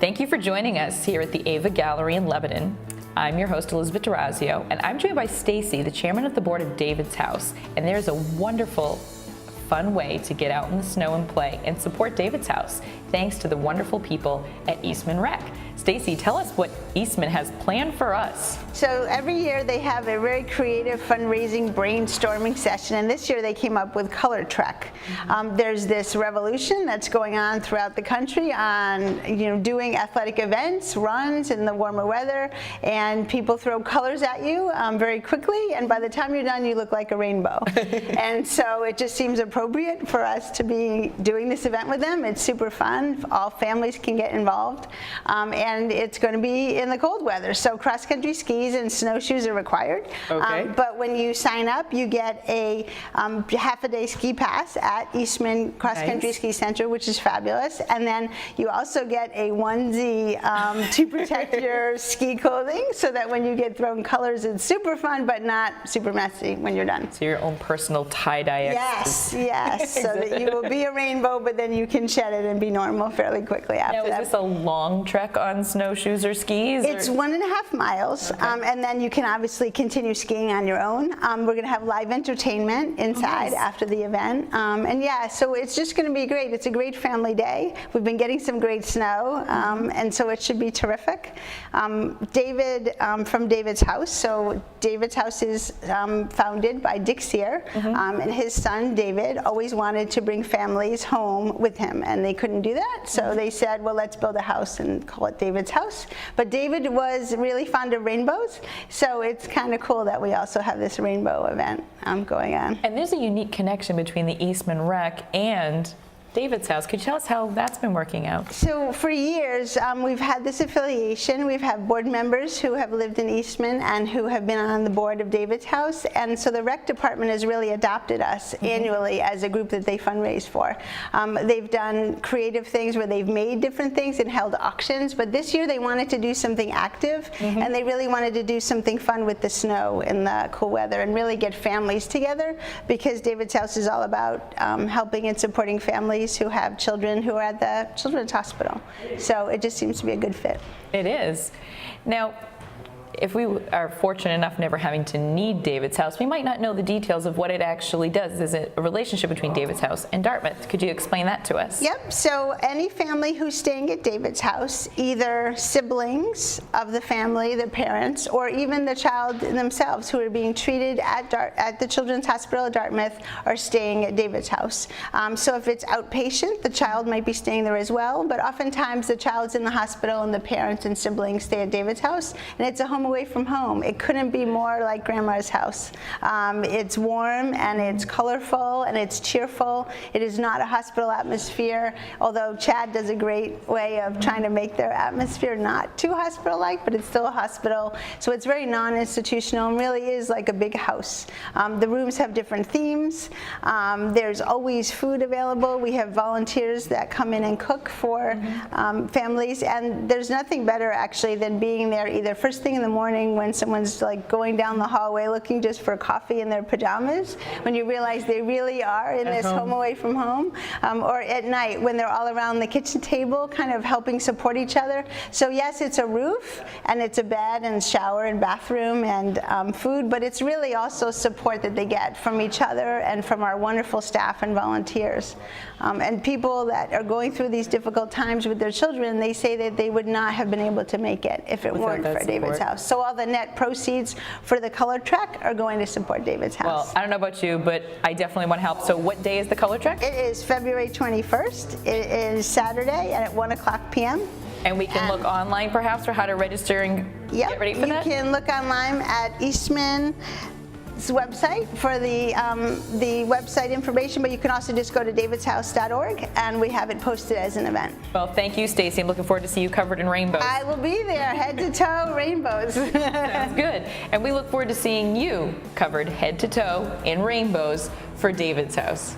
Thank you for joining us here at the AVA Gallery in Lebanon. I'm your host, Elizabeth D'Orazio, and I'm joined by Stacey, the chairman of the board of David's House. And there's a wonderful, fun way to get out in the snow and play and support David's House, thanks to the wonderful people at Eastman Rec. Stacey, tell us what Eastman has planned for us. So every year they have a very creative fundraising brainstorming session, and this year they came up with Color Trek. There's this revolution that's going on throughout the country on doing athletic events, runs in the warmer weather, and people throw colors at you very quickly, and by the time you're done you look like a rainbow. And so it just seems appropriate for us to be doing this event with them. It's super fun. All families can get involved. And it's going to be in the cold weather, so cross-country skis and snowshoes are required. Okay. But when you sign up, you get a half-a-day ski pass at Eastman Cross-Country Ski Center, which is fabulous. And then you also get a onesie to protect your ski clothing, so that when you get thrown colors, it's super fun, but not super messy when you're done. So your own personal tie-dye. Yes, so that you will be a rainbow, but then you can shed it and be normal fairly quickly after now, that. is this a long trek on snowshoes or skis? It's 1.5 miles, and then you can obviously continue skiing on your own. We're going to have live entertainment inside after the event, and yeah, so it's just going to be great. It's a great family day. We've been getting some great snow, and so it should be terrific. David from David's House. So David's House is founded by Dick Sear, and his son David always wanted to bring families home with him, and they couldn't do that, so they said, well, let's build a house and call it David's House. But David was really fond of rainbows, so it's kind of cool that we also have this rainbow event going on. And there's a unique connection between the Eastman Rec and David's House. Could you tell us how that's been working out? So for years, we've had this affiliation. We've had board members who have lived in Eastman and who have been on the board of David's House. And so the rec department has really adopted us annually as a group that they fundraise for. They've done creative things where they've made different things and held auctions. But this year they wanted to do something active, and they really wanted to do something fun with the snow and the cool weather and really get families together, because David's House is all about helping and supporting families who have children who are at the Children's Hospital. So it just seems to be a good fit. It is. Now, if we are fortunate enough never having to need David's House, we might not know the details of what it actually does. Is it a relationship between David's House and Dartmouth? Could you explain that to us? Yep, so any family who's staying at David's House, either siblings of the family, the parents, or even the child themselves who are being treated at the Children's Hospital at Dartmouth, are staying at David's House. So if it's outpatient, the child might be staying there as well, but oftentimes the child's in the hospital and the parents and siblings stay at David's House, and it's a home away from home. It couldn't be more like Grandma's house. It's warm and it's colorful and it's cheerful. It is not a hospital atmosphere, although Chad does a great way of trying to make their atmosphere not too hospital-like, but it's still a hospital. So it's very non-institutional and really is like a big house. The rooms have different themes. There's always food available. We have volunteers that come in and cook for families, and there's nothing better actually than being there either first thing in the morning when someone's like going down the hallway looking just for coffee in their pajamas, when you realize they really are in this home away from home, or at night when they're all around the kitchen table kind of helping support each other. So yes, it's a roof and it's a bed and shower and bathroom and food, but it's really also support that they get from each other and from our wonderful staff and volunteers. And people that are going through these difficult times with their children, they say that they would not have been able to make it if it weren't for David's House. So all the net proceeds for the Color Trek are going to support David's House. Well, I don't know about you, but I definitely want to help. So what day is the Color Trek? It is February 21st. It is Saturday at 1:00 p.m. And we can look online perhaps for how to register and get ready for that? You can look online at Eastman's website for the website information, but you can also just go to davidshouse.org and we have it posted as an event. Well, thank you, Stacey. I'm looking forward to see you covered in rainbows. I will be there, head to toe, rainbows. Sounds good. And we look forward to seeing you covered head to toe in rainbows for David's House.